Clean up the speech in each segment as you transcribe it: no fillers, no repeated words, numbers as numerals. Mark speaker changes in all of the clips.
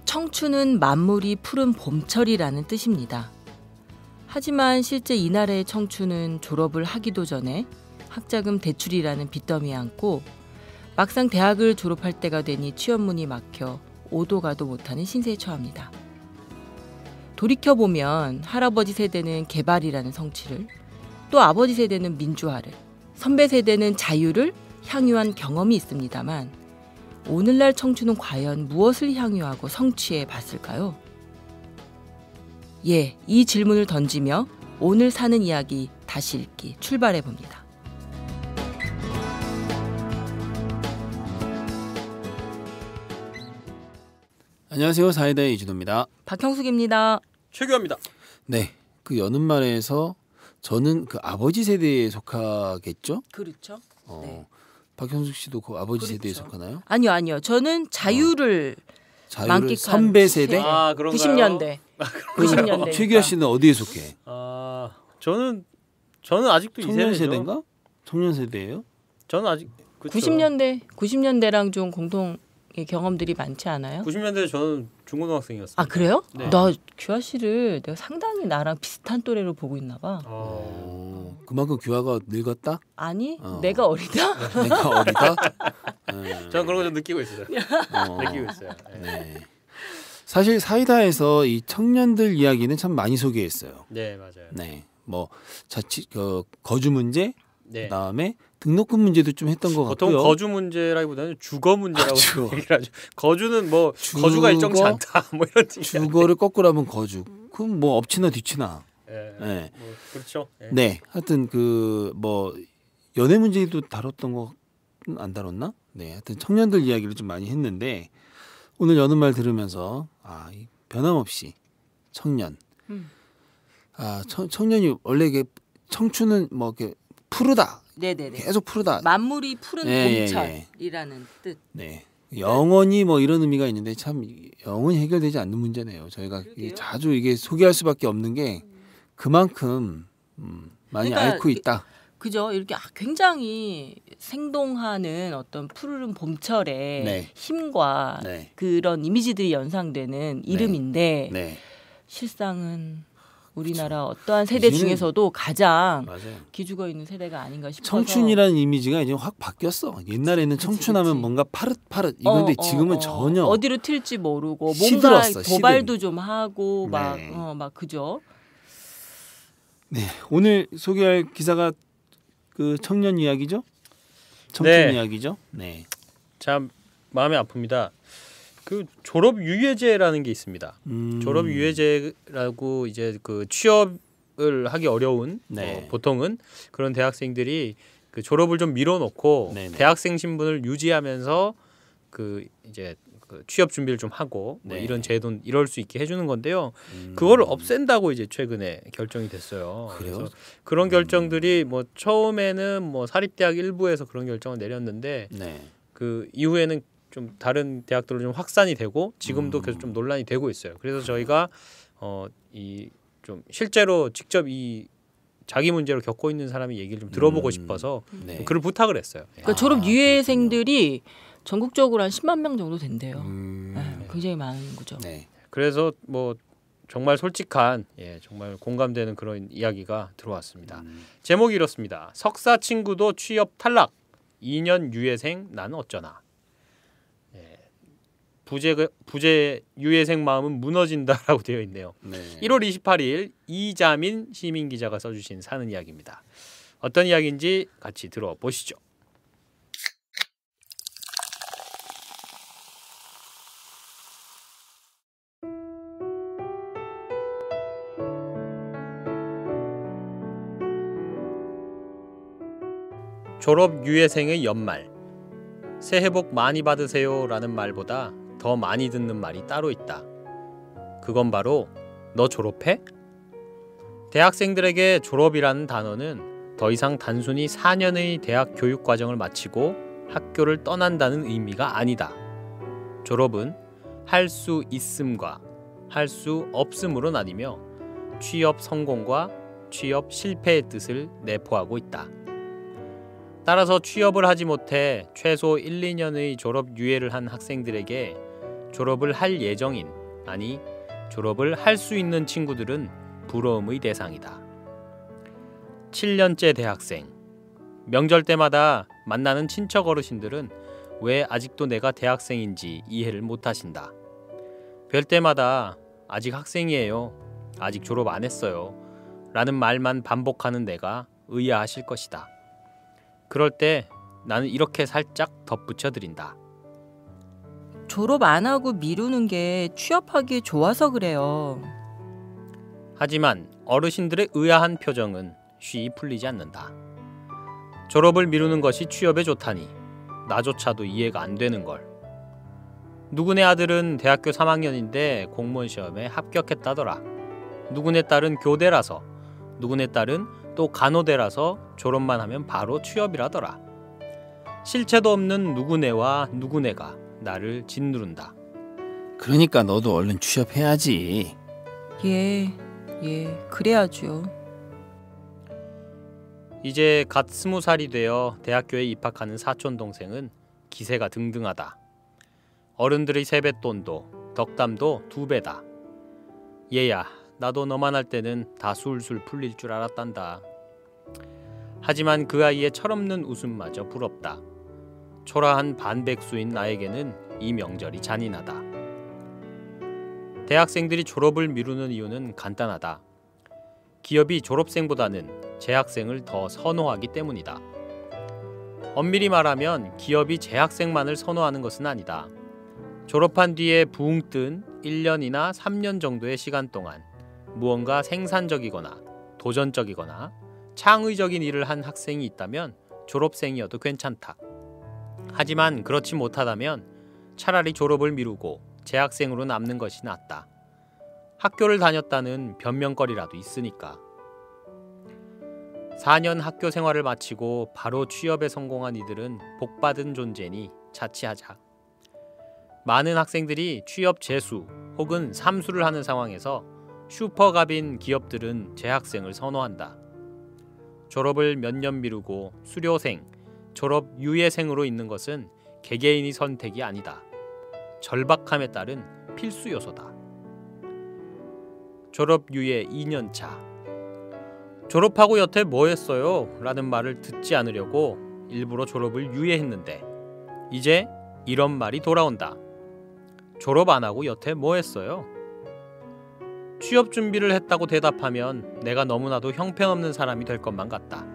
Speaker 1: 청춘은 만물이 푸른 봄철이라는 뜻입니다. 하지만 실제 이날의 청춘은 졸업을 하기도 전에 학자금 대출이라는 빚더미에 안고 막상 대학을 졸업할 때가 되니 취업문이 막혀 오도 가도 못하는 신세에 처합니다. 돌이켜보면 할아버지 세대는 개발이라는 성취를, 또 아버지 세대는 민주화를, 선배 세대는 자유를 향유한 경험이 있습니다만 오늘날 청춘은 과연 무엇을 향유하고 성취해 봤을까요? 예, 이 질문을 던지며 오늘 사는 이야기 다시 읽기 출발해 봅니다.
Speaker 2: 안녕하세요. 사이다의 이준호입니다.
Speaker 1: 박형숙입니다.
Speaker 3: 최규환입니다.
Speaker 2: 네, 그 여는 말에서 저는 그 아버지 세대에 속하겠죠?
Speaker 1: 그렇죠. 네.
Speaker 2: 박형숙 씨도 그 아버지
Speaker 1: 그렇죠.
Speaker 2: 세대에 속하나요?
Speaker 1: 아니요. 저는 자유를 만끽한
Speaker 2: 선배 세대?
Speaker 3: 아, 그런가요?
Speaker 1: 90년대. 90년대.
Speaker 2: 최규환 씨는 어디에 속해?
Speaker 3: 저는 아직도
Speaker 2: 청년
Speaker 3: 2세대죠.
Speaker 2: 세대인가? 청년 세대예요?
Speaker 3: 저는 아직 그쵸.
Speaker 1: 90년대랑 좀 공통의 경험들이 많지 않아요?
Speaker 3: 90년대 저는 중고등학생이었어요.
Speaker 1: 아, 그래요?
Speaker 3: 네.
Speaker 1: 나 규하 씨를 내가 상당히 나랑 비슷한 또래로 보고 있나 봐.
Speaker 2: 그만큼 규하가 늙었다?
Speaker 1: 아니, 내가 어리다?
Speaker 2: 내가 어리다?
Speaker 3: 저는 그런 거 좀 느끼고 있어요. 느끼고 있어요.
Speaker 2: 네. 사실 사이다에서 이 청년들 이야기는 참 많이 소개했어요.
Speaker 3: 네, 맞아요.
Speaker 2: 네, 뭐 자칫 거주 문제,
Speaker 3: 네.
Speaker 2: 그다음에 등록금 문제도 좀 했던 것
Speaker 3: 보통
Speaker 2: 같고요.
Speaker 3: 거주 문제라기보다는 주거 문제라고
Speaker 2: 주거.
Speaker 3: 얘기를 하죠. 거주는 뭐 거주가 일정치 않다 뭐 이런 뜻이
Speaker 2: 주거를 거꾸로 하면 거주. 그럼 뭐 엎치나 뒤치나.
Speaker 3: 네. 뭐 그렇죠. 네.
Speaker 2: 네, 하여튼 그 뭐 연애 문제도 다뤘던 거 안 다뤘나? 네, 하여튼 청년들 이야기를 좀 많이 했는데 오늘 여는 말 들으면서 이 변함없이 청년. 청년이 원래 이게 청춘은 뭐 이렇게 푸르다.
Speaker 1: 네네네.
Speaker 2: 계속 푸르다.
Speaker 1: 만물이 푸른 봄철이라는 뜻.
Speaker 2: 네. 영원히 뭐 이런 의미가 있는데 참 영원히 해결되지 않는 문제네요. 저희가 자주 이게 소개할 수밖에 없는 게 그만큼 많이
Speaker 1: 그러니까
Speaker 2: 앓고 있다.
Speaker 1: 그죠? 이렇게 굉장히 생동하는 어떤 푸르른 봄철의
Speaker 2: 네.
Speaker 1: 힘과
Speaker 2: 네.
Speaker 1: 그런 이미지들이 연상되는 이름인데
Speaker 2: 네.
Speaker 1: 실상은 우리나라 어떠한 세대 중에서도 가장
Speaker 2: 맞아요.
Speaker 1: 기죽어 있는 세대가 아닌가 싶어서.
Speaker 2: 청춘이라는 이미지가 이제 확 바뀌었어. 옛날에는 청춘하면 뭔가 파릇파릇 이건데 지금은 전혀
Speaker 1: 어디로 튈지 모르고 뭔가
Speaker 2: 시들었어,
Speaker 1: 도발도
Speaker 2: 시들이.
Speaker 1: 좀 하고 막
Speaker 2: 네.
Speaker 1: 막 그죠?
Speaker 2: 네. 오늘 소개할 기사가 그 청년 이야기죠? 청춘
Speaker 3: 네.
Speaker 2: 이야기죠? 네.
Speaker 3: 참 마음이 아픕니다. 그 졸업 유예제라는 게 있습니다. 졸업 유예제라고 이제 그 취업을 하기 어려운
Speaker 2: 네.
Speaker 3: 보통은 그런 대학생들이 그 졸업을 좀 미뤄놓고
Speaker 2: 네네.
Speaker 3: 대학생 신분을 유지하면서 그 이제 그 취업 준비를 좀 하고 뭐
Speaker 2: 네.
Speaker 3: 이런 제도 이럴 수 있게 해주는 건데요. 그거를 없앤다고 이제 최근에 결정이 됐어요.
Speaker 2: 그래요?
Speaker 3: 그래서 그런 결정들이 뭐 처음에는 뭐 사립대학 일부에서 그런 결정을 내렸는데
Speaker 2: 네.
Speaker 3: 그 이후에는 좀 다른 대학들로 좀 확산이 되고 지금도 계속 좀 논란이 되고 있어요. 그래서 저희가 이 좀 실제로 직접 이 자기 문제를 겪고 있는 사람이 얘기를 좀 들어보고 싶어서
Speaker 2: 네.
Speaker 3: 그를 부탁을 했어요.
Speaker 1: 그러니까 졸업 유예생들이 전국적으로 한 10만 명 정도 된대요. 굉장히 많은 거죠.
Speaker 2: 네.
Speaker 3: 그래서 뭐 정말 솔직한 정말 공감되는 그런 이야기가 들어왔습니다. 제목이 이렇습니다. 석사 친구도 취업 탈락. 2년 유예생 나는 어쩌나. 부재 유예생 마음은 무너진다라고 되어 있네요.
Speaker 2: 네.
Speaker 3: 1월 28일 이자민 시민 기자가 써주신 사는 이야기입니다. 어떤 이야기인지 같이 들어보시죠. 졸업 유예생의 연말. 새해 복 많이 받으세요라는 말보다 더 많이 듣는 말이 따로 있다. 그건 바로 너 졸업해? 대학생들에게 졸업이라는 단어는 더 이상 단순히 4년의 대학 교육 과정을 마치고 학교를 떠난다는 의미가 아니다. 졸업은 할 수 있음과 할 수 없음으로 나뉘며 취업 성공과 취업 실패의 뜻을 내포하고 있다. 따라서 취업을 하지 못해 최소 1, 2년의 졸업 유예를 한 학생들에게 졸업을 할 예정인, 아니 졸업을 할 수 있는 친구들은 부러움의 대상이다. 7년째 대학생. 명절 때마다 만나는 친척 어르신들은 왜 아직도 내가 대학생인지 이해를 못하신다. 뵐 때마다 아직 학생이에요, 아직 졸업 안 했어요 라는 말만 반복하는 내가 의아하실 것이다. 그럴 때 나는 이렇게 살짝 덧붙여 드린다.
Speaker 1: 졸업 안 하고 미루는 게 취업하기에 좋아서 그래요.
Speaker 3: 하지만 어르신들의 의아한 표정은 쉬이 풀리지 않는다. 졸업을 미루는 것이 취업에 좋다니 나조차도 이해가 안 되는 걸. 누구네 아들은 대학교 3학년인데 공무원 시험에 합격했다더라. 누구네 딸은 교대라서, 누구네 딸은 또 간호대라서 졸업만 하면 바로 취업이라더라. 실체도 없는 누구네와 누구네가 나를 짓누른다.
Speaker 2: 그러니까 너도 얼른 취업해야지.
Speaker 1: 예, 그래야죠.
Speaker 3: 이제 갓 20살이 되어 대학교에 입학하는 사촌 동생은 기세가 등등하다. 어른들의 세뱃돈도 덕담도 2배다. 얘야, 나도 너만 할 때는 다 술술 풀릴 줄 알았단다. 하지만 그 아이의 철없는 웃음마저 부럽다. 초라한 반백수인 나에게는 이 명절이 잔인하다. 대학생들이 졸업을 미루는 이유는 간단하다. 기업이 졸업생보다는 재학생을 더 선호하기 때문이다. 엄밀히 말하면 기업이 재학생만을 선호하는 것은 아니다. 졸업한 뒤에 붕 뜬 1년이나 3년 정도의 시간 동안 무언가 생산적이거나 도전적이거나 창의적인 일을 한 학생이 있다면 졸업생이어도 괜찮다. 하지만 그렇지 못하다면 차라리 졸업을 미루고 재학생으로 남는 것이 낫다. 학교를 다녔다는 변명거리라도 있으니까. 4년 학교 생활을 마치고 바로 취업에 성공한 이들은 복받은 존재니 자취하자. 많은 학생들이 취업 재수 혹은 삼수를 하는 상황에서 슈퍼갑인 기업들은 재학생을 선호한다. 졸업을 몇 년 미루고 수료생, 졸업 유예생으로 있는 것은 개개인의 선택이 아니다. 절박함에 따른 필수 요소다. 졸업 유예 2년차. 졸업하고 여태 뭐 했어요? 라는 말을 듣지 않으려고 일부러 졸업을 유예했는데 이제 이런 말이 돌아온다. 졸업 안 하고 여태 뭐 했어요? 취업 준비를 했다고 대답하면 내가 너무나도 형편없는 사람이 될 것만 같다.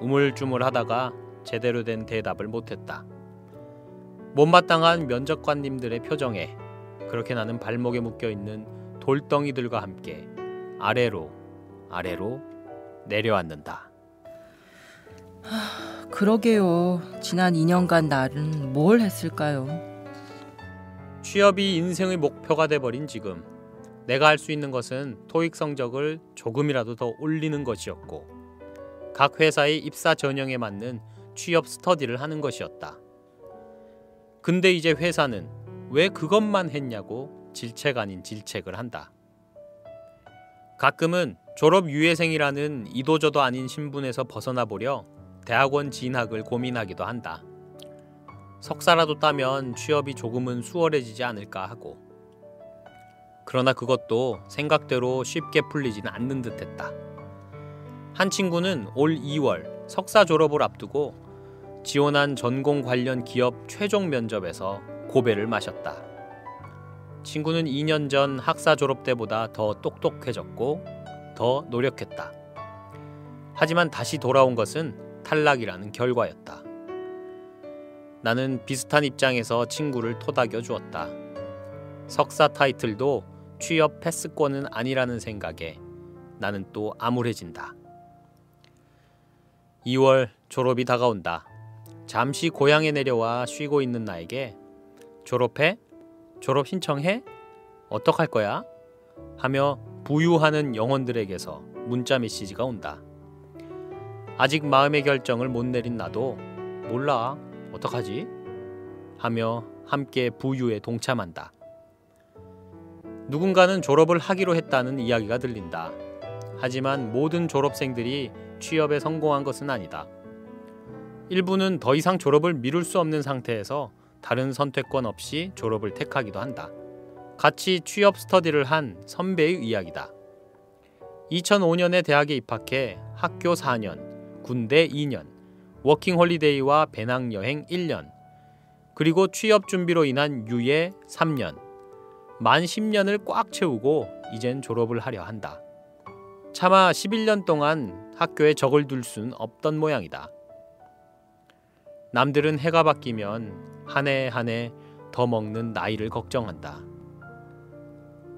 Speaker 3: 우물쭈물하다가 제대로 된 대답을 못했다. 못마땅한 면접관님들의 표정에 그렇게 나는 발목에 묶여있는 돌덩이들과 함께 아래로 내려앉는다.
Speaker 1: 그러게요. 지난 2년간 나는 뭘 했을까요?
Speaker 3: 취업이 인생의 목표가 돼버린 지금 내가 할 수 있는 것은 토익 성적을 조금이라도 더 올리는 것이었고 각 회사의 입사 전형에 맞는 취업 스터디를 하는 것이었다. 근데 이제 회사는 왜 그것만 했냐고 질책 아닌 질책을 한다. 가끔은 졸업 유예생이라는 이도저도 아닌 신분에서 벗어나 보려 대학원 진학을 고민하기도 한다. 석사라도 따면 취업이 조금은 수월해지지 않을까 하고. 그러나 그것도 생각대로 쉽게 풀리지는 않는 듯했다. 한 친구는 올 2월 석사 졸업을 앞두고 지원한 전공 관련 기업 최종 면접에서 고배를 마셨다. 친구는 2년 전 학사 졸업 때보다 더 똑똑해졌고 더 노력했다. 하지만 다시 돌아온 것은 탈락이라는 결과였다. 나는 비슷한 입장에서 친구를 토닥여 주었다. 석사 타이틀도 취업 패스권은 아니라는 생각에 나는 또 암울해진다. 2월 졸업이 다가온다. 잠시 고향에 내려와 쉬고 있는 나에게 졸업해? 졸업 신청해? 어떡할 거야? 하며 부유하는 영혼들에게서 문자 메시지가 온다. 아직 마음의 결정을 못 내린 나도 몰라, 어떡하지? 하며 함께 부유에 동참한다. 누군가는 졸업을 하기로 했다는 이야기가 들린다. 하지만 모든 졸업생들이 취업에 성공한 것은 아니다. 일부는 더 이상 졸업을 미룰 수 없는 상태에서 다른 선택권 없이 졸업을 택하기도 한다. 같이 취업 스터디를 한 선배의 이야기다. 2005년에 대학에 입학해 학교 4년, 군대 2년, 워킹 홀리데이와 배낭여행 1년, 그리고 취업 준비로 인한 유예 3년, 만 10년을 꽉 채우고 이젠 졸업을 하려 한다. 차마 11년 동안 학교에 적을 둘 순 없던 모양이다. 남들은 해가 바뀌면 한 해 한 해 더 먹는 나이를 걱정한다.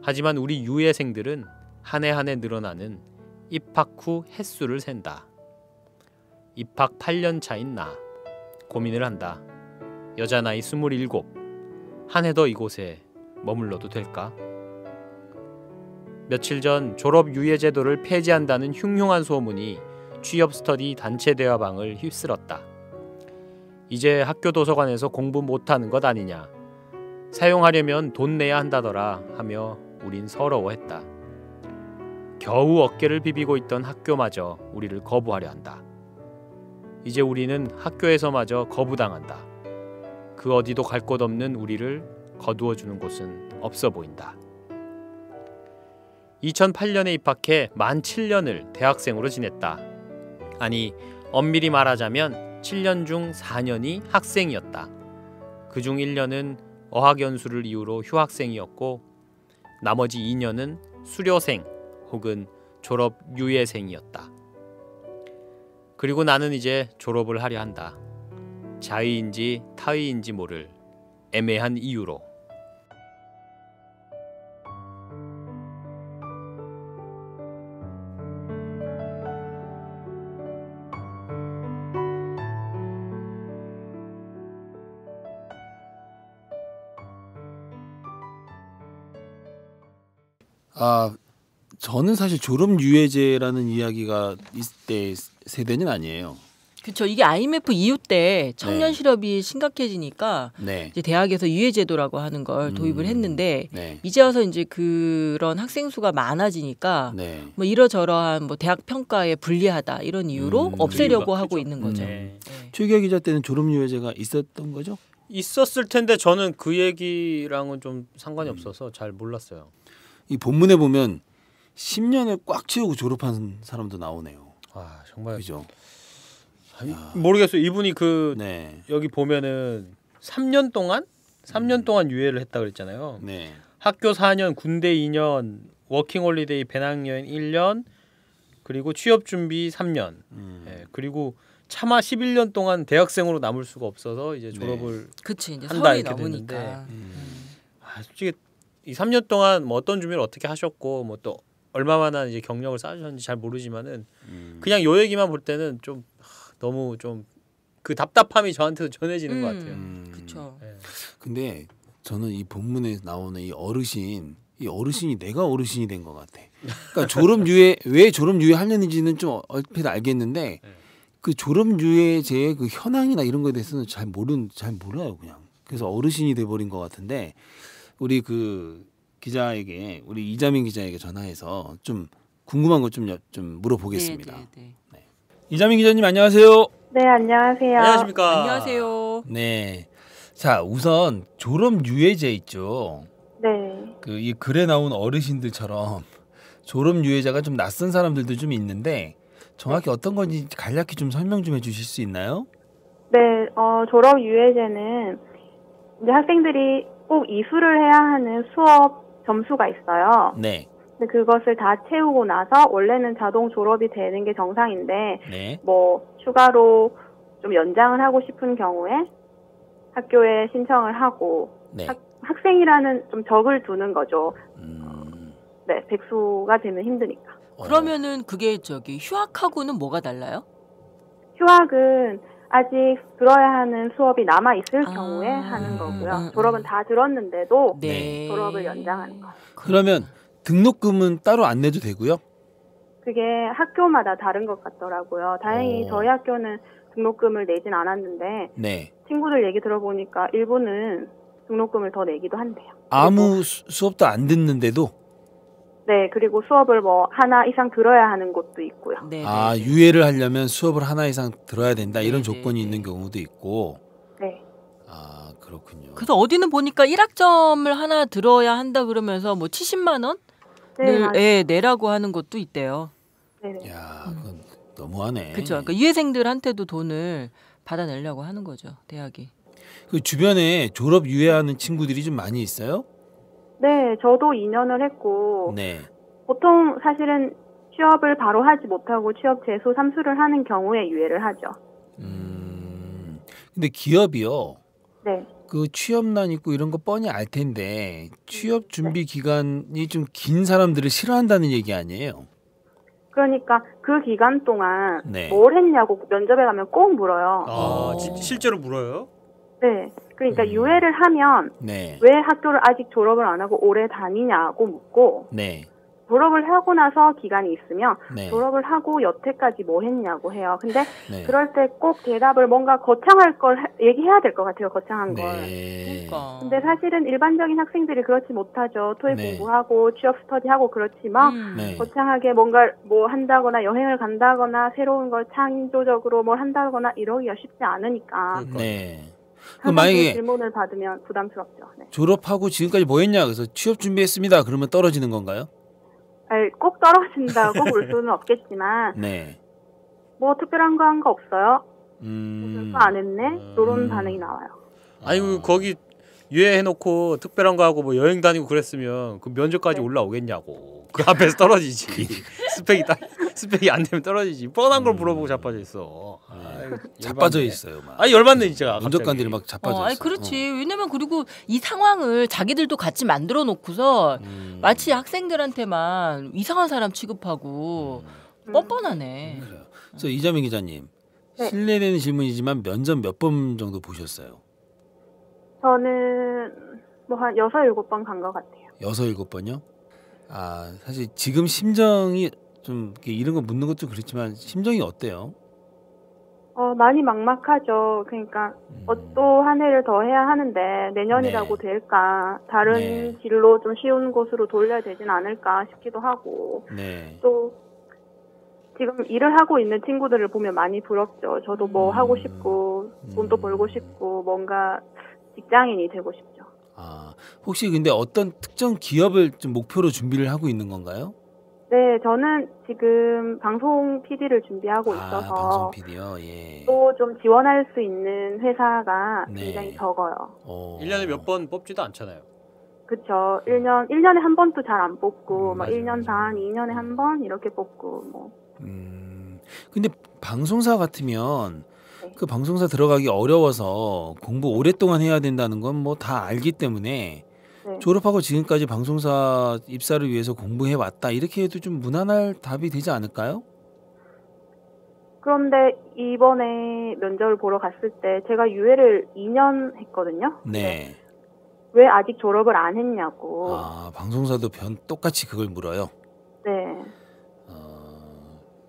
Speaker 3: 하지만 우리 유예생들은 한 해 한 해 늘어나는 입학 후 햇수를 샌다. 입학 8년 차인 나 고민을 한다. 여자 나이 27, 한 해 더 이곳에 머물러도 될까? 며칠 전 졸업 유예 제도를 폐지한다는 흉흉한 소문이 취업 스터디 단체 대화방을 휩쓸었다. 이제 학교 도서관에서 공부 못하는 것 아니냐, 사용하려면 돈 내야 한다더라 하며 우린 서러워했다. 겨우 어깨를 비비고 있던 학교마저 우리를 거부하려 한다. 이제 우리는 학교에서마저 거부당한다. 그 어디도 갈 곳 없는 우리를 거두어주는 곳은 없어 보인다. 2008년에 입학해 만 7년을 대학생으로 지냈다. 아니, 엄밀히 말하자면 7년 중 4년이 학생이었다. 그중 1년은 어학연수를 이유로 휴학생이었고 나머지 2년은 수료생 혹은 졸업 유예생이었다. 그리고 나는 이제 졸업을 하려 한다. 자의인지 타의인지 모를 애매한 이유로.
Speaker 2: 저는 사실 졸업 유예제라는 이야기가 이때 세대는 아니에요.
Speaker 1: 그렇죠. 이게 IMF 이후 때 청년
Speaker 2: 네.
Speaker 1: 실업이 심각해지니까
Speaker 2: 네.
Speaker 1: 이제 대학에서 유예제도라고 하는 걸 도입을 했는데
Speaker 2: 네.
Speaker 1: 이제 와서 이제 그런 학생 수가 많아지니까
Speaker 2: 네.
Speaker 1: 뭐 이러저러한 뭐 대학 평가에 불리하다 이런 이유로 없애려고 하고 있는 거죠.
Speaker 3: 네.
Speaker 2: 최기하 기자 때는 졸업 유예제가 있었던 거죠?
Speaker 3: 있었을 텐데 저는 그 얘기랑은 좀 상관이 없어서 잘 몰랐어요.
Speaker 2: 이 본문에 보면 10년을 꽉 채우고 졸업한 사람도 나오네요.
Speaker 3: 아, 정말
Speaker 2: 그죠?
Speaker 3: 모르겠어요. 이분이 그
Speaker 2: 네.
Speaker 3: 여기 보면은 3년 동안 유예를 했다 그랬잖아요.
Speaker 2: 네.
Speaker 3: 학교 4년, 군대 2년, 워킹 홀리데이 배낭여행 1년, 그리고 취업 준비 3년. 예, 그리고 차마 11년 동안 대학생으로 남을 수가 없어서 이제 졸업을
Speaker 1: 그치 이제
Speaker 3: 한다
Speaker 1: 서울이
Speaker 3: 이렇게
Speaker 1: 넘으니까.
Speaker 3: 됐는데 솔직히 이 3년 동안 뭐 어떤 준비를 어떻게 하셨고 뭐 또 얼마나 이제 경력을 쌓으셨는지 잘 모르지만은 그냥 요 얘기만 볼 때는 좀 너무 좀 그 답답함이 저한테도 전해지는 것 같아요.
Speaker 1: 그렇죠.
Speaker 3: 예.
Speaker 2: 근데 저는 이 본문에 나오는 이 어르신이 내가 어르신이 된 것 같아. 그러니까 졸업 유예 왜 졸업 유예 하려는지는 좀 얼핏 알겠는데 그 졸업 유예제의 그 현황이나 이런 거에 대해서는 잘 몰라요 그냥. 그래서 어르신이 돼버린 것 같은데 우리 그 기자에게 우리 이자민 기자에게 전화해서 좀 궁금한 것 좀 물어보겠습니다.
Speaker 1: 네.
Speaker 2: 이자민 기자님 안녕하세요.
Speaker 4: 네, 안녕하세요.
Speaker 3: 안녕하십니까.
Speaker 1: 안녕하세요.
Speaker 2: 네. 자 우선 졸업 유예제 있죠.
Speaker 4: 네.
Speaker 2: 그 이 글에 나온 어르신들처럼 졸업 유예자가 좀 낯선 사람들도 좀 있는데 정확히 어떤 건지 간략히 좀 설명 좀 해주실 수 있나요?
Speaker 4: 네, 졸업 유예제는 이제 학생들이 꼭 이수를 해야 하는 수업 점수가 있어요.
Speaker 2: 네.
Speaker 4: 근데 그것을 다 채우고 나서 원래는 자동 졸업이 되는 게 정상인데
Speaker 2: 네.
Speaker 4: 뭐 추가로 좀 연장을 하고 싶은 경우에 학교에 신청을 하고
Speaker 2: 네.
Speaker 4: 학생이라는 좀 적을 두는 거죠. 네, 백수가 되면 힘드니까.
Speaker 1: 그러면은 그게 저기 휴학하고는 뭐가 달라요?
Speaker 4: 휴학은 아직 들어야 하는 수업이 남아 있을
Speaker 1: 아.
Speaker 4: 경우에 하는 거고요. 졸업은 다 들었는데도
Speaker 1: 네.
Speaker 4: 졸업을 연장하는 거예요.
Speaker 2: 그러면 등록금은 따로 안 내도 되고요?
Speaker 4: 그게 학교마다 다른 것 같더라고요. 다행히 저희 학교는 등록금을 내진 않았는데
Speaker 2: 네.
Speaker 4: 친구들 얘기 들어보니까 일부는 등록금을 더 내기도 한대요.
Speaker 2: 아무 수업도 안 듣는데도
Speaker 4: 네, 그리고 수업을 뭐 하나 이상 들어야 하는 곳도 있고요.
Speaker 1: 네.
Speaker 2: 유예를 하려면 수업을 하나 이상 들어야 된다 이런
Speaker 1: 네,
Speaker 2: 조건이
Speaker 1: 네,
Speaker 2: 있는
Speaker 1: 네.
Speaker 2: 경우도 있고
Speaker 4: 네.
Speaker 2: 아, 그렇군요.
Speaker 1: 그래서 어디는 보니까 1학점을 하나 들어야 한다 그러면서 뭐 70만 원을
Speaker 4: 네, 맞아요.
Speaker 1: 내라고 하는 것도 있대요.
Speaker 4: 네네.
Speaker 2: 야, 그건 너무하네.
Speaker 1: 그렇죠. 그러니까 유해생들한테도 돈을 받아내려고 하는 거죠, 대학이.
Speaker 2: 그 주변에 졸업 유예하는 친구들이 좀 많이 있어요?
Speaker 4: 네, 저도 2년을 했고
Speaker 2: 네.
Speaker 4: 보통 사실은 취업을 바로 하지 못하고 취업 재수 삼수를 하는 경우에 유예를 하죠.
Speaker 2: 근데 기업이요.
Speaker 4: 네.
Speaker 2: 그 취업난 있고 이런 거 뻔히 알 텐데 취업 준비 기간이 좀 긴 사람들을 싫어한다는 얘기 아니에요?
Speaker 4: 그러니까 그 기간 동안
Speaker 2: 네.
Speaker 4: 뭘 했냐고 면접에 가면 꼭 물어요.
Speaker 3: 실제로 물어요?
Speaker 4: 네. 그러니까 유예를 하면
Speaker 2: 네.
Speaker 4: 왜 학교를 아직 졸업을 안 하고 오래 다니냐고 묻고
Speaker 2: 네.
Speaker 4: 졸업을 하고 나서 기간이 있으면
Speaker 2: 네.
Speaker 4: 졸업을 하고 여태까지 뭐 했냐고 해요. 근데
Speaker 2: 네.
Speaker 4: 그럴 때 꼭 대답을 뭔가 거창할 걸 얘기해야 될 것 같아요. 거창한 걸.
Speaker 2: 네.
Speaker 1: 그러니까.
Speaker 4: 근데 사실은 일반적인 학생들이 그렇지 못하죠. 토익
Speaker 2: 네.
Speaker 4: 공부하고 취업 스터디하고 그렇지만
Speaker 2: 네.
Speaker 4: 거창하게 뭔가 뭐 한다거나 여행을 간다거나 새로운 걸 창조적으로 뭘 한다거나 이러기가 쉽지 않으니까
Speaker 2: 네. 그럼
Speaker 4: 항상 그
Speaker 2: 만약에
Speaker 4: 질문을 받으면 부담스럽죠. 네.
Speaker 2: 졸업하고 지금까지 뭐 했냐? 그래서 취업 준비했습니다. 그러면 떨어지는 건가요?
Speaker 4: 아니, 꼭 떨어진다고 볼 수는 없겠지만
Speaker 2: 네.
Speaker 4: 뭐 특별한 거 한 거 없어요? 별거 안 했네? 이런 반응이 나와요.
Speaker 3: 아니 거기 유예해놓고 특별한 거 하고 뭐 여행 다니고 그랬으면 그 면접까지 올라오겠냐고. 그 앞에서 떨어지지. 스펙이 안 되면 떨어지지. 뻔한 걸 물어보고 자빠져 있어.
Speaker 2: 자빠져 있어요. 막.
Speaker 3: 아니 열받네 진짜.
Speaker 2: 면접관들이 막 자빠져 있어.
Speaker 1: 아니 그렇지. 왜냐면 그리고 이 상황을 자기들도 같이 만들어 놓고서 마치 학생들한테만 이상한 사람 취급하고 뻔뻔하네.
Speaker 2: 그래요. 그래서 이자민 기자님,
Speaker 4: 네.
Speaker 2: 실례되는 질문이지만 면접 몇 번 정도 보셨어요?
Speaker 4: 저는 뭐 한 6, 7번 간 것 같아요.
Speaker 2: 6, 7번요? 아, 사실 지금 심정이 좀 이렇게 이런 거 묻는 것도 그렇지만 심정이 어때요?
Speaker 4: 많이 막막하죠. 그러니까 또 한 해를 더 해야 하는데 내년이라고 될까? 다른
Speaker 2: 네.
Speaker 4: 길로 좀 쉬운 곳으로 돌려야 되진 않을까 싶기도 하고
Speaker 2: 네.
Speaker 4: 또 지금 일을 하고 있는 친구들을 보면 많이 부럽죠. 저도 뭐 하고 싶고 돈도 벌고 싶고 뭔가 직장인이 되고 싶죠.
Speaker 2: 아, 혹시 근데 어떤 특정 기업을 좀 목표로 준비를 하고 있는 건가요?
Speaker 4: 네, 저는 지금 방송 PD를 준비하고
Speaker 2: 아,
Speaker 4: 있어서
Speaker 2: 방송 PD요. 예.
Speaker 4: 또 좀 지원할 수 있는 회사가
Speaker 2: 네.
Speaker 4: 굉장히 적어요.
Speaker 3: 1년에 몇 번 뽑지도 않잖아요.
Speaker 4: 그쵸. 1년에 한 번도 잘 안 뽑고, 막
Speaker 2: 맞아요.
Speaker 4: 1년 반, 2년에 한 번 이렇게 뽑고, 뭐.
Speaker 2: 근데 방송사 같으면
Speaker 4: 네.
Speaker 2: 그 방송사 들어가기 어려워서 공부 오랫동안 해야 된다는 건 뭐 다 알기 때문에
Speaker 4: 네.
Speaker 2: 졸업하고 지금까지 방송사 입사를 위해서 공부해 왔다 이렇게 해도 좀 무난할 답이 되지 않을까요?
Speaker 4: 그런데 이번에 면접을 보러 갔을 때 제가 유예를 2년 했거든요.
Speaker 2: 네.
Speaker 4: 왜 아직 졸업을 안 했냐고.
Speaker 2: 아, 방송사도 똑같이 그걸 물어요.
Speaker 4: 네.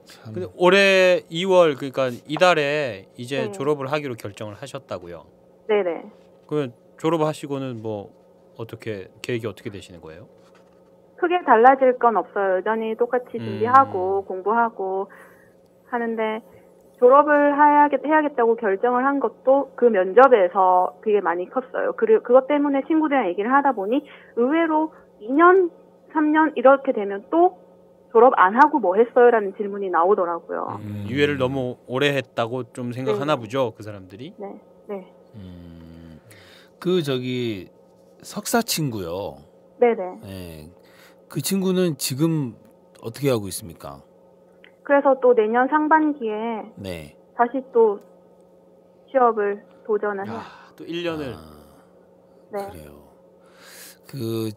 Speaker 2: 참.
Speaker 3: 근데 올해 2월 그러니까 이달에 이제
Speaker 4: 네.
Speaker 3: 졸업을 하기로 결정을 하셨다고요.
Speaker 4: 네네.
Speaker 3: 그러면 졸업하시고는 뭐 어떻게 계획이 어떻게 되시는 거예요?
Speaker 4: 크게 달라질 건 없어요. 여전히 똑같이 준비하고 공부하고 하는데 졸업을 해야겠다고 결정을 한 것도 그 면접에서 그게 많이 컸어요. 그리고 그것 때문에 친구들이랑 얘기를 하다 보니 의외로 2년, 3년 이렇게 되면 또 졸업 안 하고 뭐 했어요? 라는 질문이 나오더라고요.
Speaker 3: 유예를 너무 오래 했다고 좀 생각하나
Speaker 4: 네.
Speaker 3: 보죠, 그 사람들이.
Speaker 4: 네. 네.
Speaker 2: 그 저기 석사 친구요.
Speaker 4: 네네.
Speaker 2: 네. 그 친구는 지금 어떻게 하고 있습니까?
Speaker 4: 그래서 또 내년 상반기에
Speaker 2: 네.
Speaker 4: 다시 또 취업을 도전을 해요.
Speaker 3: 또 1년을.
Speaker 4: 네.
Speaker 2: 그래요. 그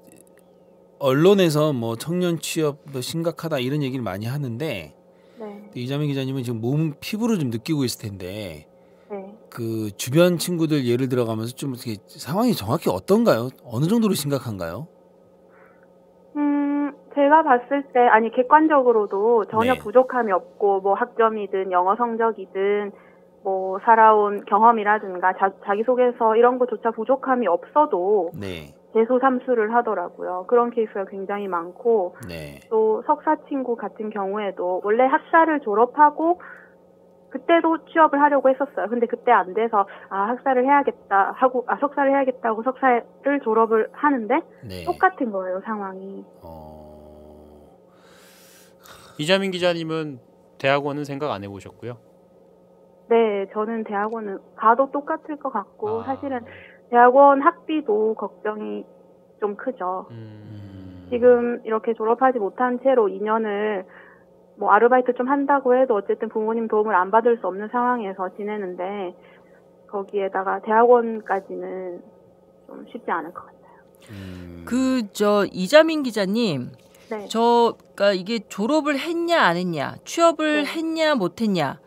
Speaker 2: 언론에서 뭐 청년 취업도 심각하다 이런 얘기를 많이 하는데
Speaker 4: 네.
Speaker 2: 이자민 기자님은 지금 몸 피부로 좀 느끼고 있을 텐데
Speaker 4: 네.
Speaker 2: 그 주변 친구들 예를 들어가면서 좀 이렇게 상황이 정확히 어떤가요? 어느 정도로 심각한가요?
Speaker 4: 제가 봤을 때, 아니, 객관적으로도 전혀
Speaker 2: 네.
Speaker 4: 부족함이 없고, 뭐 학점이든 영어 성적이든, 뭐 살아온 경험이라든가, 자기소개서 이런 것조차 부족함이 없어도
Speaker 2: 네.
Speaker 4: 재수 삼수를 하더라고요. 그런 케이스가 굉장히 많고,
Speaker 2: 네.
Speaker 4: 또 석사 친구 같은 경우에도 원래 학사를 졸업하고 그때도 취업을 하려고 했었어요. 근데 그때 안 돼서 학사를 해야겠다 하고 석사를 해야겠다고 석사를 졸업을 하는데
Speaker 2: 네.
Speaker 4: 똑같은 거예요, 상황이.
Speaker 3: 이자민 기자님은 대학원은 생각 안 해보셨고요?
Speaker 4: 네, 저는 대학원은 가도 똑같을 것 같고 사실은 대학원 학비도 걱정이 좀 크죠. 지금 이렇게 졸업하지 못한 채로 2년을 뭐 아르바이트 좀 한다고 해도 어쨌든 부모님 도움을 안 받을 수 없는 상황에서 지내는데 거기에다가 대학원까지는 좀 쉽지 않을 것 같아요.
Speaker 1: 이자민 기자님,
Speaker 4: 네.
Speaker 1: 그러니까 이게 졸업을 했냐 안 했냐, 취업을 했냐 못 했냐,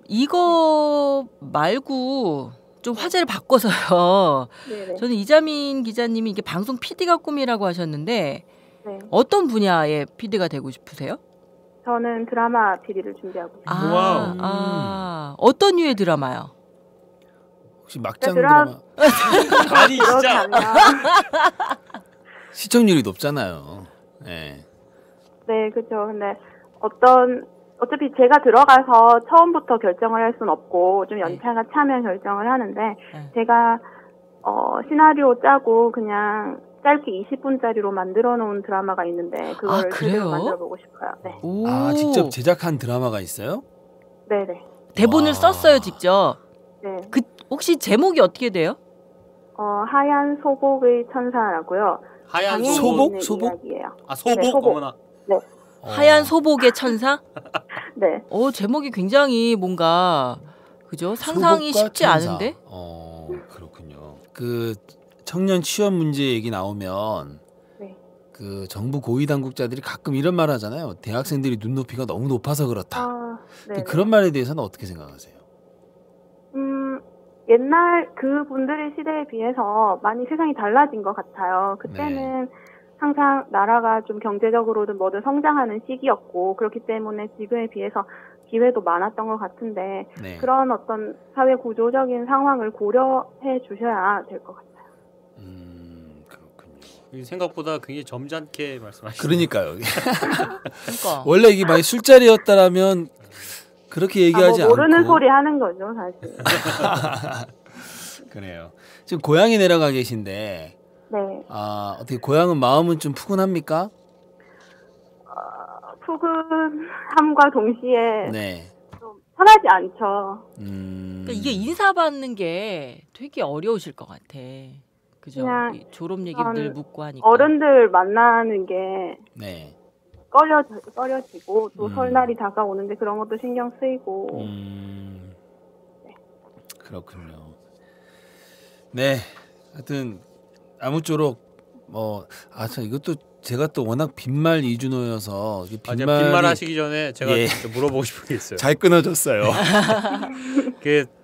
Speaker 1: 이거 말고 좀 화제를 바꿔서요.
Speaker 4: 네네.
Speaker 1: 저는 이자민 기자님이 이게 방송 PD가 꿈이라고 하셨는데
Speaker 4: 네.
Speaker 1: 어떤 분야의 PD가 되고 싶으세요?
Speaker 4: 저는 드라마 PD를 준비하고 있어요.
Speaker 3: 와우.
Speaker 1: 어떤 류의 드라마요?
Speaker 2: 혹시 막장
Speaker 4: 드라-
Speaker 2: 드라마
Speaker 3: 아니 진짜
Speaker 4: 그렇다면
Speaker 2: 시청률이 높잖아요. 네.
Speaker 4: 네, 그렇죠. 근데 어차피 제가 들어가서 처음부터 결정을 할 수는 없고 좀 연차가 차면 결정을 하는데 제가 시나리오 짜고 그냥 짧게 20분짜리로 만들어 놓은 드라마가 있는데 그거를
Speaker 1: 그래요?
Speaker 4: 제대로 만들어 보고 싶어요. 네.
Speaker 1: 오.
Speaker 2: 직접 제작한 드라마가 있어요?
Speaker 4: 네네.
Speaker 1: 대본을
Speaker 2: 와.
Speaker 1: 썼어요, 직접.
Speaker 4: 네.
Speaker 1: 혹시 제목이 어떻게 돼요?
Speaker 4: 하얀 소복의 천사라고요.
Speaker 3: 하얀
Speaker 4: 장애인이
Speaker 2: 소복?
Speaker 4: 있는
Speaker 2: 소복?
Speaker 4: 이야기예요.
Speaker 3: 소복?
Speaker 4: 네, 소복.
Speaker 3: 어머나.
Speaker 1: 하얀 소복의 천사?
Speaker 4: 네.
Speaker 1: 제목이 굉장히 뭔가 그죠? 상상이
Speaker 2: 소복과
Speaker 1: 쉽지
Speaker 2: 천사.
Speaker 1: 않은데?
Speaker 2: 그렇군요. 그 청년 취업 문제 얘기 나오면
Speaker 4: 네.
Speaker 2: 그 정부 고위 당국자들이 가끔 이런 말 하잖아요. 대학생들이 눈높이가 너무 높아서 그렇다.
Speaker 4: 네.
Speaker 2: 그런 말에 대해서는 어떻게 생각하세요?
Speaker 4: 옛날 그분들의 시대에 비해서 많이 세상이 달라진 것 같아요. 그때는 항상 나라가 좀 경제적으로든 뭐든 성장하는 시기였고 그렇기 때문에 지금에 비해서 기회도 많았던 것 같은데
Speaker 2: 네.
Speaker 4: 그런 어떤 사회 구조적인 상황을 고려해 주셔야 될 것 같아요.
Speaker 2: 그렇군요.
Speaker 3: 생각보다 굉장히 점잖게 말씀하시네요.
Speaker 2: 그러니까요.
Speaker 1: 그러니까.
Speaker 2: 원래 이게 많이 술자리였다라면 그렇게 얘기하지 않고
Speaker 4: 모르는 소리 하는 거죠, 사실.
Speaker 2: 그래요. 지금 고향에 내려가 계신데
Speaker 4: 네.
Speaker 2: 어떻게 고향은 마음은 좀 푸근합니까?
Speaker 4: 푸근함과 동시에
Speaker 2: 네.
Speaker 4: 좀 편하지 않죠.
Speaker 1: 그러니까 이게 인사받는 게 되게 어려우실 것 같아. 그죠?
Speaker 4: 그냥
Speaker 1: 이 졸업 얘기를 늘 묻고 하니까.
Speaker 4: 어른들 만나는 게
Speaker 2: 네.
Speaker 4: 꺼려지고 또 설날이 다가오는데 그런 것도 신경 쓰이고.
Speaker 2: 그렇군요. 네. 하여튼 아무쪼록 참 이것도 제가 또 워낙 빈말 이준호여서
Speaker 3: 제가 빈말 하시기 전에 제가 좀 물어보고 싶은 게 있어요.
Speaker 2: 잘 끊어졌어요.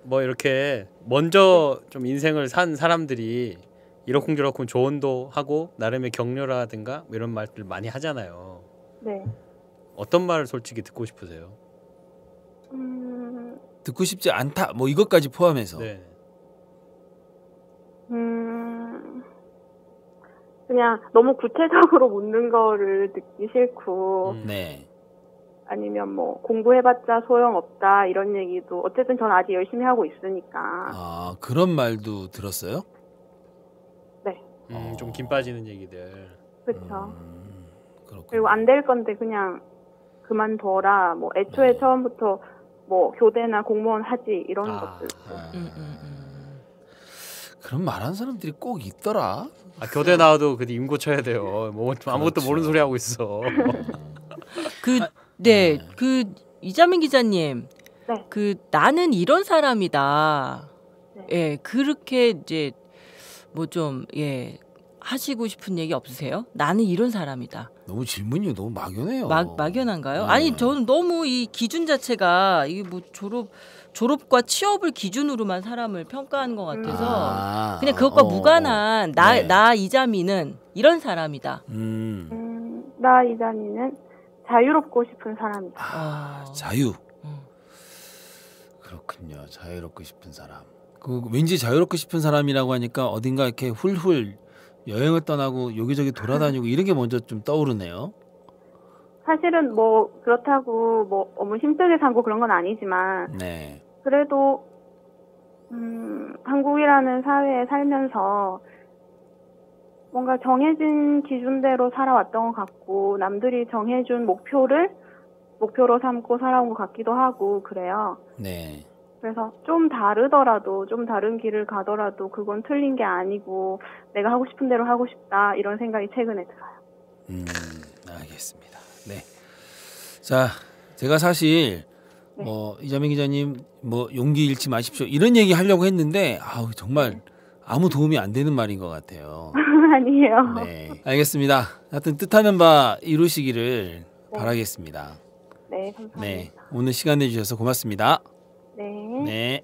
Speaker 3: 뭐 이렇게 먼저 좀 인생을 산 사람들이 이러쿵저러쿵 조언도 하고 나름의 격려라든가 뭐 이런 말들 많이 하잖아요.
Speaker 4: 네.
Speaker 3: 어떤 말을 솔직히 듣고 싶으세요?
Speaker 2: 듣고 싶지 않다. 뭐 이것까지 포함해서.
Speaker 3: 네.
Speaker 4: 그냥 너무 구체적으로 묻는 거를 듣기 싫고
Speaker 2: 네.
Speaker 4: 아니면 뭐 공부해봤자 소용없다 이런 얘기도 어쨌든 저는 아직 열심히 하고 있으니까.
Speaker 2: 그런 말도 들었어요?
Speaker 4: 네.
Speaker 3: 좀 김 빠지는 얘기들.
Speaker 4: 그렇죠.
Speaker 2: 그렇군요.
Speaker 4: 그리고 안 될 건데 그냥 그만둬라. 뭐 애초에 처음부터 뭐 교대나 공무원 하지 이런 것들.
Speaker 2: 그런 말하는 사람들이 꼭 있더라.
Speaker 3: 교대 나와도 그 임고 쳐야 돼요. 뭐 아무것도
Speaker 2: 그렇죠.
Speaker 3: 모르는 소리 하고 있어.
Speaker 1: 그 이자민 기자님,
Speaker 4: 네.
Speaker 1: 그 나는 이런 사람이다.
Speaker 4: 네.
Speaker 1: 예, 그렇게 이제 뭐 좀 하시고 싶은 얘기 없으세요? 나는 이런 사람이다.
Speaker 2: 너무 질문이 너무 막연해요.
Speaker 1: 막연한가요?
Speaker 2: 네.
Speaker 1: 아니 저는 너무 이 기준 자체가 이게 뭐 졸업과 취업을 기준으로만 사람을 평가하는 것 같아서 그냥 그것과 무관한 나 이자민은 이런 사람이다.
Speaker 4: 나 이자민은 자유롭고 싶은 사람이다.
Speaker 2: 자유. 그렇군요. 자유롭고 싶은 사람. 왠지 자유롭고 싶은 사람이라고 하니까 어딘가 이렇게 훌훌 여행을 떠나고 여기저기 돌아다니고 이런 게 먼저 좀 떠오르네요.
Speaker 4: 사실은 뭐 그렇다고 뭐 너무 힘들게 살고 그런 건 아니지만
Speaker 2: 네.
Speaker 4: 그래도 한국이라는 사회에 살면서 뭔가 정해진 기준대로 살아왔던 것 같고 남들이 정해준 목표로 삼고 살아온 것 같기도 하고 그래요.
Speaker 2: 네.
Speaker 4: 그래서 좀 다르더라도 좀 다른 길을 가더라도 그건 틀린 게 아니고 내가 하고 싶은 대로 하고 싶다 이런 생각이 최근에 들어요.
Speaker 2: 알겠습니다. 네. 자, 제가 사실
Speaker 4: 네.
Speaker 2: 이자민 기자님 용기 잃지 마십시오 이런 얘기 하려고 했는데 정말 아무 도움이 안 되는 말인 것 같아요.
Speaker 4: 아니에요.
Speaker 2: 네, 알겠습니다. 하여튼 뜻하는 바 이루시기를 바라겠습니다.
Speaker 4: 네, 감사합니다.
Speaker 2: 네, 오늘 시간 내주셔서 고맙습니다.
Speaker 4: 네.
Speaker 2: 네.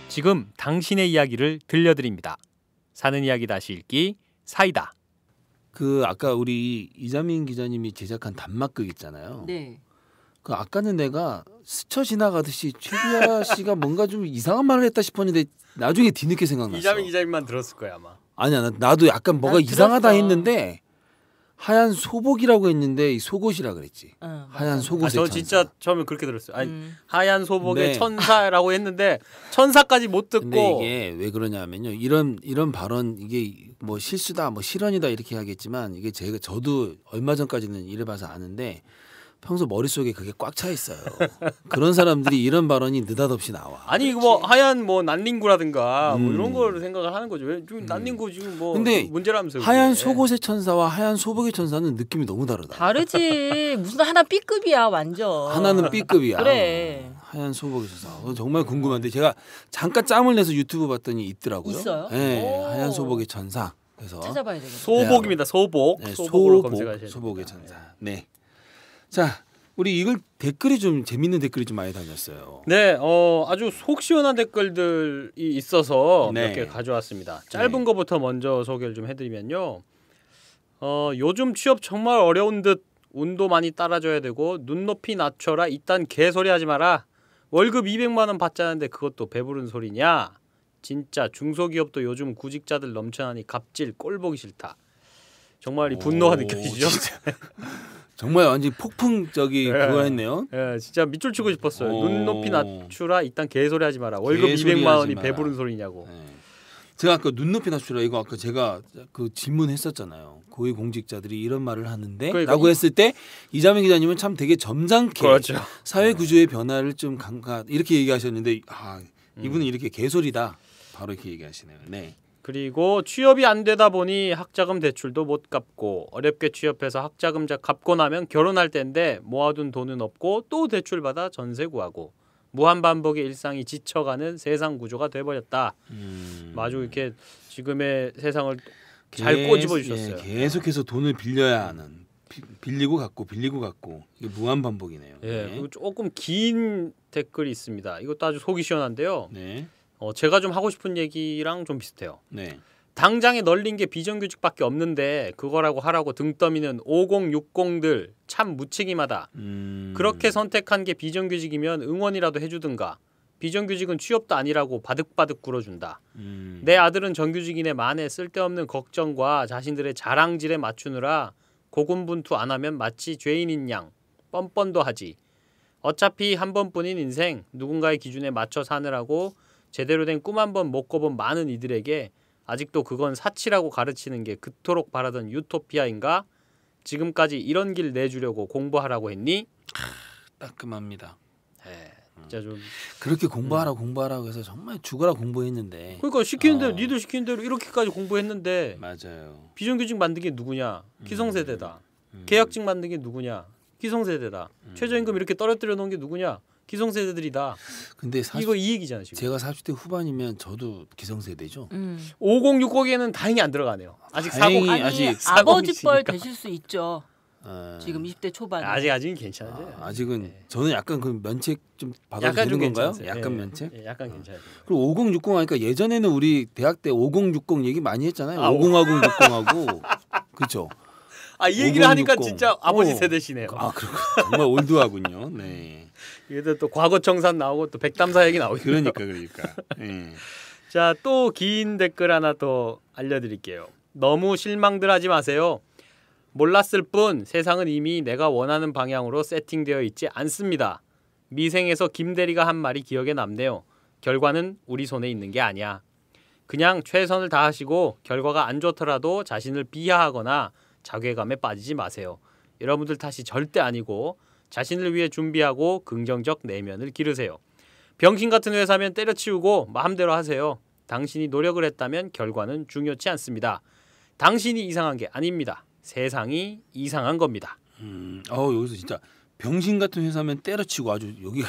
Speaker 3: 지금 당신의 이야기를 들려드립니다. 사는 이야기 다시 읽기 사이다.
Speaker 2: 아까 우리 이자민 기자님이 제작한 단막극 있잖아요.
Speaker 1: 네.
Speaker 2: 아까는 내가 스쳐 지나가듯이 최규하 씨가 뭔가 좀 이상한 말을 했다 싶었는데 나중에 뒤늦게 생각났어.
Speaker 3: 이자민 기자님만 들었을 거야 아마.
Speaker 2: 아니야, 나도 약간 뭐가 이상하다 했는데 하얀 소복이라고 했는데 이 속옷이라 그랬지. 하얀 속옷의
Speaker 3: 저
Speaker 2: 천사.
Speaker 3: 진짜 처음에 그렇게 들었어요. 하얀 소복의
Speaker 2: 네.
Speaker 3: 천사라고 했는데 천사까지 못 듣고.
Speaker 2: 근데 이게 왜 그러냐면요. 이런 발언 이게 뭐 실수다, 뭐 실언이다 이렇게 하겠지만 이게 저도 얼마 전까지는 이래봐서 아는데 평소 머릿속에 그게 꽉 차 있어요. 그런 사람들이 이런 발언이 느닷없이 나와.
Speaker 3: 아니 이거 뭐 하얀 뭐 난닝구라든가 뭐 이런 거를 생각을 하는 거죠. 왜 지금 난닝구 지금 뭐
Speaker 2: 근데
Speaker 3: 문제라면서요.
Speaker 2: 하얀
Speaker 3: 그게.
Speaker 2: 속옷의 천사와 하얀 소복의 천사는 느낌이 너무 다르다.
Speaker 1: 다르지. 무슨 하나 B급이야 완전.
Speaker 2: 하나는 B급이야.
Speaker 1: 그래.
Speaker 2: 하얀 소복의 천사. 정말 궁금한데 제가 잠깐 짬을 내서 유튜브 봤더니 있더라고요.
Speaker 1: 있어요?
Speaker 2: 네,
Speaker 1: 오.
Speaker 2: 하얀 소복의 천사. 그래서
Speaker 1: 찾아봐야 되겠네.
Speaker 3: 소복입니다. 소복.
Speaker 2: 네,
Speaker 3: 소복으로 검색하셔야
Speaker 2: 소복의
Speaker 3: 됩니다.
Speaker 2: 천사. 네. 자, 우리 이걸 댓글이 좀 재밌는 댓글이 좀 많이 달렸어요.
Speaker 3: 네, 아주 속 시원한 댓글들이 있어서
Speaker 2: 네.
Speaker 3: 몇 개 가져왔습니다. 짧은 거부터 먼저 소개를 좀 해드리면요. 요즘 취업 정말 어려운 듯 운도 많이 따라줘야 되고 눈높이 낮춰라 이딴 개소리 하지 마라. 월급 200만 원 받자는데 그것도 배부른 소리냐. 진짜 중소기업도 요즘 구직자들 넘쳐나니 갑질 꼴 보기 싫다. 정말 이 분노가 느껴지죠.
Speaker 2: 정말 완전 폭풍적이
Speaker 3: 네.
Speaker 2: 그거 했네요.
Speaker 3: 예, 진짜 밑줄 치고 싶었어요.
Speaker 2: 오.
Speaker 3: 눈높이 낮추라 이딴 개소리 하지 마라. 월급
Speaker 2: 개소리
Speaker 3: 200만
Speaker 2: 하지
Speaker 3: 원이
Speaker 2: 마라.
Speaker 3: 배부른 소리냐고.
Speaker 2: 네. 제가 아까 눈높이 낮추라 이거 아까 제가 그 질문했었잖아요. 고위공직자들이 이런 말을 하는데
Speaker 3: 그러니까
Speaker 2: 라고 했을 때 이자민 기자님은 참 되게 점잖게
Speaker 3: 그렇죠.
Speaker 2: 사회 구조의 변화를 좀 이렇게 얘기하셨는데 이분은 이렇게 개소리다. 바로 이렇게 얘기하시네요. 네.
Speaker 3: 그리고 취업이 안 되다 보니 학자금 대출도 못 갚고 어렵게 취업해서 학자금 갚고 나면 결혼할 때인데 모아둔 돈은 없고 또 대출 받아 전세 구하고 무한 반복의 일상이 지쳐가는 세상 구조가 돼버렸다. 아주 이렇게 지금의 세상을 잘 꼬집어 주셨어요.
Speaker 2: 예, 계속해서 돈을 빌려야 하는 빌리고 갚고 이게 무한 반복이네요.
Speaker 3: 예,
Speaker 2: 네.
Speaker 3: 그리고 조금 긴 댓글이 있습니다. 이것도 아주 속이 시원한데요.
Speaker 2: 네.
Speaker 3: 제가 좀 하고 싶은 얘기랑 좀 비슷해요.
Speaker 2: 네.
Speaker 3: 당장에 널린 게 비정규직밖에 없는데 그거라고 하라고 등 떠미는 5060들 참 무책임하다. 그렇게 선택한 게 비정규직이면 응원이라도 해주든가. 비정규직은 취업도 아니라고 바득바득 굴어준다. 내 아들은 정규직인의 만에 쓸데없는 걱정과 자신들의 자랑질에 맞추느라 고군분투 안 하면 마치 죄인인 양 뻔뻔도 하지. 어차피 한 번뿐인 인생 누군가의 기준에 맞춰 사느라고 제대로 된 꿈 한 번 못 꿔본 많은 이들에게 아직도 그건 사치라고 가르치는 게 그토록 바라던 유토피아인가? 지금까지 이런 길 내주려고 공부하라고 했니?
Speaker 2: 따끔합니다.
Speaker 3: 네, 진짜 좀
Speaker 2: 그렇게 공부하라고 해서 정말 죽어라 공부했는데.
Speaker 3: 그러니까 시키는 대로 니들 시키는 대로 이렇게까지 공부했는데
Speaker 2: 맞아요.
Speaker 3: 비정규직 만든 게 누구냐? 기성세대다. 계약직 만든 게 누구냐? 기성세대다. 최저임금 이렇게 떨어뜨려 놓은 게 누구냐? 기성세대들이다.
Speaker 2: 근데 사실
Speaker 3: 이거 이 얘기잖아 지금.
Speaker 2: 제가 40대 후반이면 저도 기성세대죠.
Speaker 3: 5060에는 다행히 안 들어가네요. 아직
Speaker 2: 다행히
Speaker 3: 40
Speaker 1: 아니
Speaker 2: 아직
Speaker 1: 아버지 뻘
Speaker 3: 있으니까.
Speaker 1: 되실 수 있죠. 지금 20대 초반.
Speaker 3: 아직은 괜찮아요.
Speaker 2: 아직은
Speaker 3: 네.
Speaker 2: 저는 약간 그 면책 좀 받아도
Speaker 3: 약간
Speaker 2: 되는
Speaker 3: 좀
Speaker 2: 건가요?
Speaker 3: 괜찮으세요.
Speaker 2: 약간
Speaker 3: 예,
Speaker 2: 면책?
Speaker 3: 예, 약간 괜찮아요.
Speaker 2: 그리고 5060 하니까 예전에는 우리 대학 때 5060 얘기 많이 했잖아요.
Speaker 3: 아,
Speaker 2: 50하고 60하고 그렇죠.
Speaker 3: 이 얘기를 하니까
Speaker 2: 5060.
Speaker 3: 진짜 아버지 세대시네요.
Speaker 2: 그렇군요. 정말 올드하군요. 네.
Speaker 3: 이게 또 과거청산 나오고 또 백담사 얘기 나오고.
Speaker 2: 그러니까. 예.
Speaker 3: 자, 또 긴 댓글 하나 더 알려드릴게요. 너무 실망들 하지 마세요. 몰랐을 뿐 세상은 이미 내가 원하는 방향으로 세팅되어 있지 않습니다. 미생에서 김대리가 한 말이 기억에 남네요. 결과는 우리 손에 있는 게 아니야. 그냥 최선을 다하시고 결과가 안 좋더라도 자신을 비하하거나 자괴감에 빠지지 마세요. 여러분들 탓이 절대 아니고 자신을 위해 준비하고 긍정적 내면을 기르세요. 병신 같은 회사면 때려치우고 마음대로 하세요. 당신이 노력을 했다면 결과는 중요치 않습니다. 당신이 이상한 게 아닙니다. 세상이 이상한 겁니다.
Speaker 2: 여기서 진짜 병신 같은 회사면 때려치고 아주 여기가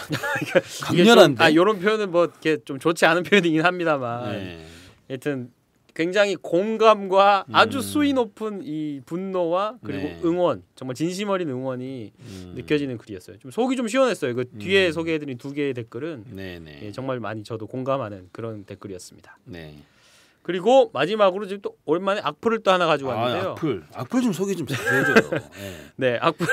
Speaker 2: 강렬한데.
Speaker 3: 이런 표현은 뭐 이렇게 좀 좋지 않은 표현이긴 합니다만.
Speaker 2: 네.
Speaker 3: 하여튼 굉장히 공감과 아주 수위 높은 이 분노와 그리고
Speaker 2: 네.
Speaker 3: 응원, 정말 진심 어린 응원이 느껴지는 글이었어요. 좀 속이 좀 시원했어요. 그 뒤에 소개해드린 두 개의 댓글은
Speaker 2: 네네.
Speaker 3: 예, 정말 많이 저도 공감하는 그런 댓글이었습니다.
Speaker 2: 네.
Speaker 3: 그리고 마지막으로 지금 또 오랜만에 악플을 또 하나 가지고 왔는데요.
Speaker 2: 악플 좀 소개 좀 잘 해줘요. 네.
Speaker 3: 네, 악플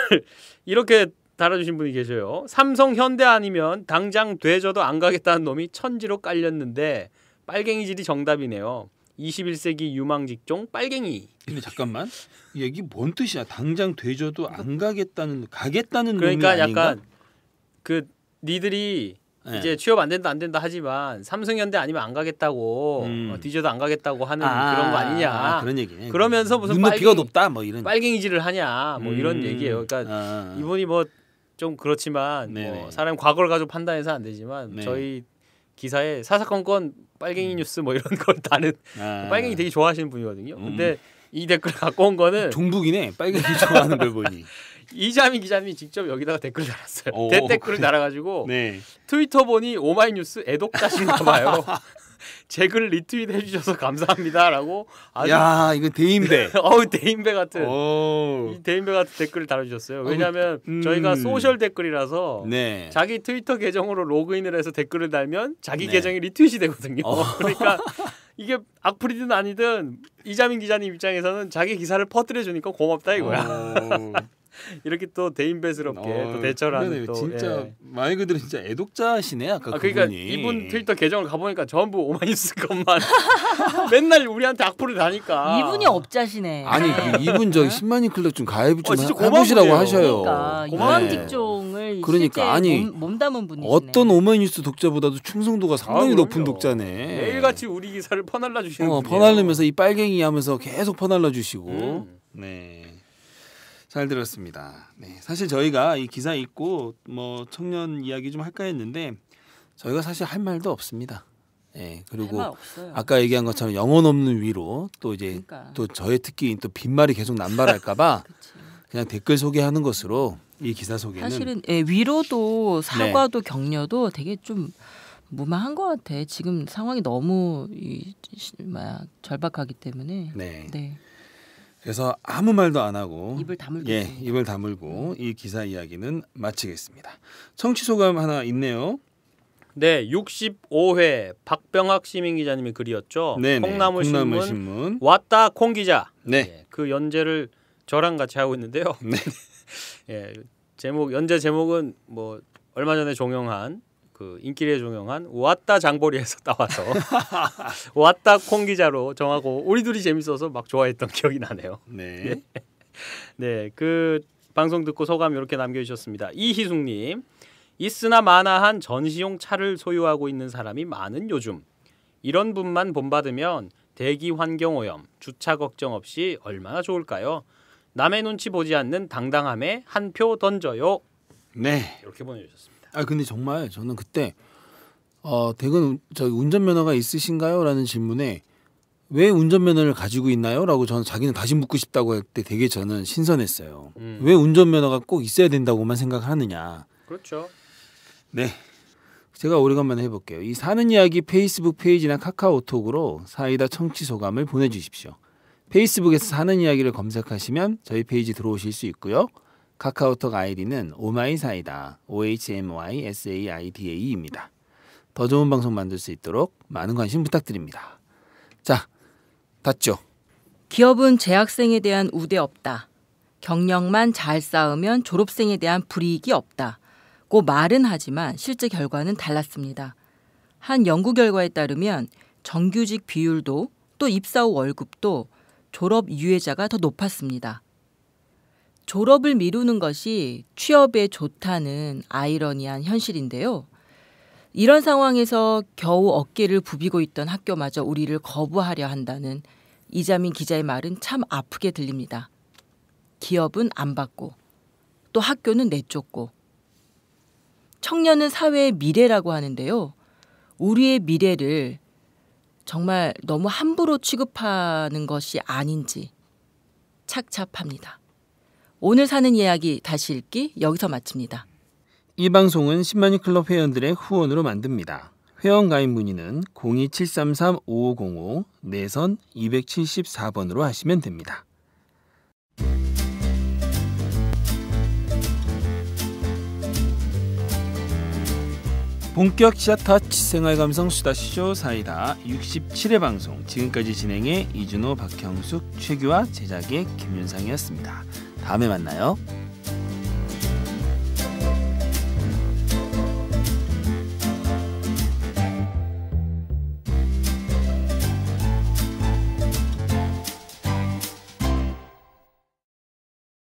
Speaker 3: 이렇게 달아주신 분이 계셔요. 삼성 현대 아니면 당장 되져도 안 가겠다는 놈이 천지로 깔렸는데 빨갱이질이 정답이네요. 21세기 유망 직종 빨갱이.
Speaker 2: 근데 잠깐만, 이 얘기 뭔 뜻이야? 당장 되져도 안 가겠다는
Speaker 3: 그러니까
Speaker 2: 놈이 아닌가?
Speaker 3: 약간 그 니들이
Speaker 2: 네.
Speaker 3: 이제 취업 안 된다 하지만 삼성현대 아니면 안 가겠다고 뒤져도 안 가겠다고 하는 그런 거 아니냐.
Speaker 2: 그런 얘기네.
Speaker 3: 그러면서 무슨
Speaker 2: 눈높이가 높다 뭐 이런.
Speaker 3: 빨갱이질을 하냐 뭐 이런 얘기예요. 그러니까 이분이 뭐 좀 그렇지만 뭐 사람 과거를 가지고 판단해서 안 되지만
Speaker 2: 네.
Speaker 3: 저희 기사에 사사건건 빨갱이 뉴스 뭐 이런 걸 다는 빨갱이 되게 좋아하시는 분이거든요. 근데 이 댓글 갖고 온 거는
Speaker 2: 종북이네. 빨갱이 좋아하는 걸 보니.
Speaker 3: 이자민 기자님이 직접 여기다가 댓글 달았어요. 댓글을 달아가지고
Speaker 2: 네.
Speaker 3: 트위터 보니 오마이뉴스 애독자신가 봐요. 제 글 리트윗 해주셔서 감사합니다라고 아주
Speaker 2: 야 이거 대인배.
Speaker 3: 대인배 같은 이 대인배 같은 댓글을 달아주셨어요. 왜냐하면 저희가 소셜 댓글이라서
Speaker 2: 네.
Speaker 3: 자기 트위터 계정으로 로그인을 해서 댓글을 달면 자기
Speaker 2: 네.
Speaker 3: 계정이 리트윗이 되거든요. 그러니까 이게 악플이든 아니든 이자민 기자님 입장에서는 자기 기사를 퍼뜨려 주니까 고맙다 이거야. 이렇게 또 대인배스럽게 또 대처를 하는 또
Speaker 2: 진짜 말 그대로 진짜 애독자시네 아까
Speaker 3: 그러니까
Speaker 2: 그분이.
Speaker 3: 이분 트위터 계정을 가보니까 전부 오마이뉴스 것만 맨날 우리한테 악플을 다니까
Speaker 1: 이분이 업자시네.
Speaker 2: 아니 이분 저기 10만인 클럽 좀 가입 좀
Speaker 3: 진짜
Speaker 2: 해보시라고
Speaker 3: 고마운
Speaker 2: 하셔요.
Speaker 1: 그러니까
Speaker 3: 고마워요.
Speaker 1: 유망 직종을
Speaker 2: 그러니까,
Speaker 1: 실제
Speaker 2: 아니,
Speaker 1: 몸담은 분이시네.
Speaker 2: 어떤 오마이뉴스 독자보다도 충성도가 상당히
Speaker 3: 그럼요.
Speaker 2: 높은 독자네.
Speaker 3: 매일같이 우리 기사를 퍼날라 주시는 분이에요.
Speaker 2: 퍼날르면서 이 빨갱이 하면서 계속 퍼날라 주시고. 네. 잘 들었습니다. 네, 사실 저희가 이 기사 읽고 뭐 청년 이야기 좀 할까 했는데 저희가 사실 할 말도 없습니다. 네, 그리고
Speaker 1: 할 말 없어요.
Speaker 2: 아까 얘기한 것처럼 영혼 없는 위로 또 이제
Speaker 1: 그러니까.
Speaker 2: 또 저의 특기인 또 빈말이 계속 남발할까봐
Speaker 1: 그치.
Speaker 2: 그냥 댓글 소개하는 것으로 이 기사 소개는
Speaker 1: 사실은 위로도 사과도 격려도 되게 좀 무마한 것 같아. 지금 상황이 너무 절박하기 때문에.
Speaker 2: 네.
Speaker 1: 네.
Speaker 2: 그래서 아무 말도 안 하고
Speaker 1: 입을 다물고
Speaker 2: 예,
Speaker 1: 있습니다.
Speaker 2: 입을 다물고 이 기사 이야기는 마치겠습니다. 청취 소감 하나 있네요.
Speaker 3: 네, 65회 박병학 시민 기자님의 글이었죠.
Speaker 2: 네,
Speaker 3: 콩나물 신문
Speaker 2: 신문.
Speaker 3: 왔다 콩 기자.
Speaker 2: 네.
Speaker 3: 예, 그 연재를 저랑 같이 하고 있는데요.
Speaker 2: 네.
Speaker 3: 예, 연재 제목은 뭐 얼마 전에 종영한 그 인기리에 종영한 왔다 장보리에서 따와서 왔다 콩 기자로 정하고 우리 둘이 재밌어서 막 좋아했던 기억이 나네요.
Speaker 2: 네.
Speaker 3: 네, 그 방송 듣고 소감 이렇게 남겨주셨습니다. 이희숙님, 있으나 마나한 전시용 차를 소유하고 있는 사람이 많은 요즘 이런 분만 본받으면 대기 환경 오염, 주차 걱정 없이 얼마나 좋을까요? 남의 눈치 보지 않는 당당함에 한 표 던져요.
Speaker 2: 네.
Speaker 3: 이렇게 보내주셨습니다.
Speaker 2: 근데 정말 저는 그때 대근 저기 운전면허가 있으신가요?라는 질문에 왜 운전면허를 가지고 있나요?라고 저는 자기는 다시 묻고 싶다고 할 때 되게 저는 신선했어요. 왜 운전면허가 꼭 있어야 된다고만 생각하느냐.
Speaker 3: 그렇죠.
Speaker 2: 네. 제가 오래간만에 해볼게요. 이 사는 이야기 페이스북 페이지나 카카오톡으로 사이다 청취 소감을 보내주십시오. 페이스북에서 사는 이야기를 검색하시면 저희 페이지 들어오실 수 있고요. 카카오톡 아이디는 오마이사이다, OHMYSAIDA입니다. 더 좋은 방송 만들 수 있도록 많은 관심 부탁드립니다. 자, 닫죠.
Speaker 1: 기업은 재학생에 대한 우대 없다. 경력만 잘 쌓으면 졸업생에 대한 불이익이 없다고 말은 하지만 실제 결과는 달랐습니다. 한 연구 결과에 따르면 정규직 비율도 또 입사 후 월급도 졸업 유예자가 더 높았습니다. 졸업을 미루는 것이 취업에 좋다는 아이러니한 현실인데요. 이런 상황에서 겨우 어깨를 부비고 있던 학교마저 우리를 거부하려 한다는 이자민 기자의 말은 참 아프게 들립니다. 기업은 안 받고 또 학교는 내쫓고 청년은 사회의 미래라고 하는데요. 우리의 미래를 정말 너무 함부로 취급하는 것이 아닌지 착잡합니다. 오늘 사는 이야기 다시 읽기 여기서 마칩니다.
Speaker 2: 이 방송은 10만인 클럽 회원들의 후원으로 만듭니다. 회원 가입 문의는 02733-5505 내선 274번으로 하시면 됩니다. 본격 시아타치 생활감성 수다쇼 사이다 67회 방송 지금까지 진행해 이준호, 박형숙, 최규화, 제작의 김윤상이었습니다. 다음에 만나요.